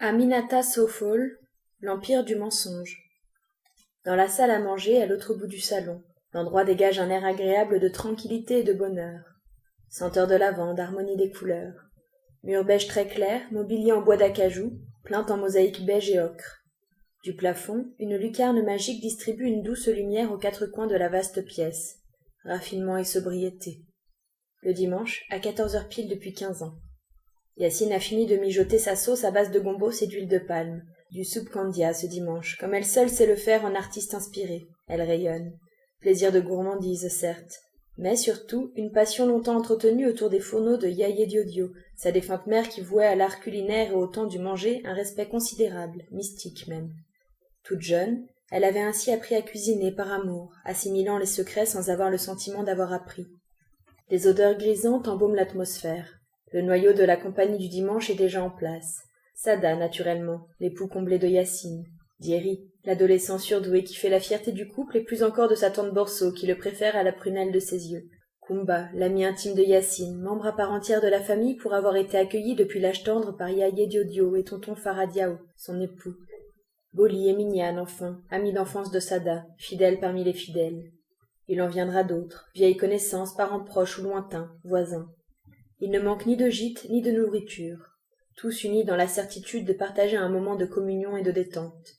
Aminata Sofol, l'Empire du mensonge. Dans la salle à manger, à l'autre bout du salon, l'endroit dégage un air agréable de tranquillité et de bonheur. Senteur de lavande, harmonie des couleurs. Mur beige très clair, mobilier en bois d'acajou, plainte en mosaïque beige et ocre. Du plafond, une lucarne magique distribue une douce lumière aux quatre coins de la vaste pièce. Raffinement et sobriété. Le dimanche, à 14h pile depuis 15 ans. Yacine a fini de mijoter sa sauce à base de gombos et d'huile de palme, du soupe candia ce dimanche, comme elle seule sait le faire en artiste inspirée. Elle rayonne. Plaisir de gourmandise, certes, mais surtout une passion longtemps entretenue autour des fourneaux de Yaye Diodio, sa défunte mère qui vouait à l'art culinaire et au temps du manger un respect considérable, mystique même. Toute jeune, elle avait ainsi appris à cuisiner par amour, assimilant les secrets sans avoir le sentiment d'avoir appris. Des odeurs grisantes embaument l'atmosphère. Le noyau de la compagnie du dimanche est déjà en place. Sada, naturellement, l'époux comblé de Yacine. Dieri, l'adolescent surdoué qui fait la fierté du couple et plus encore de sa tante Borso qui le préfère à la prunelle de ses yeux. Kumba, l'ami intime de Yacine, membre à part entière de la famille pour avoir été accueilli depuis l'âge tendre par Yaye Diodio et tonton Faradiao, son époux. Boli et Mignane, enfin, ami d'enfance de Sada, fidèle parmi les fidèles. Il en viendra d'autres, vieilles connaissances, parents proches ou lointains, voisins. Il ne manque ni de gîte ni de nourriture, tous unis dans la certitude de partager un moment de communion et de détente.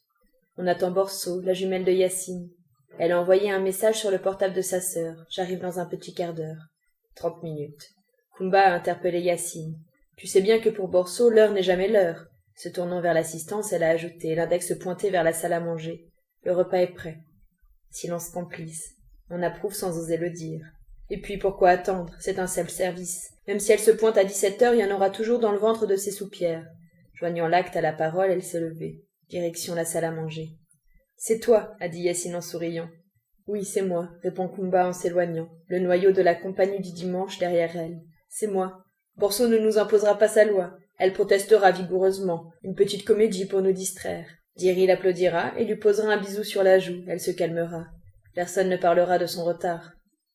On attend Borso, la jumelle de Yacine. Elle a envoyé un message sur le portable de sa sœur. J'arrive dans un petit quart d'heure. 30 minutes. Kumba a interpellé Yacine. Tu sais bien que pour Borso, l'heure n'est jamais l'heure. Se tournant vers l'assistance, elle a ajouté, l'index pointé vers la salle à manger. Le repas est prêt. Silence complice. On approuve sans oser le dire. Et puis pourquoi attendre? C'est un self-service. Même si elle se pointe à 17h, il y en aura toujours dans le ventre de ses soupières. Joignant l'acte à la parole, elle s'est levée. Direction la salle à manger. C'est toi, a dit Yacine en souriant. Oui, c'est moi, répond Kumba en s'éloignant, le noyau de la compagnie du dimanche derrière elle. C'est moi. Borso ne nous imposera pas sa loi. Elle protestera vigoureusement. Une petite comédie pour nous distraire. Dieri l'applaudira et lui posera un bisou sur la joue. Elle se calmera. Personne ne parlera de son retard.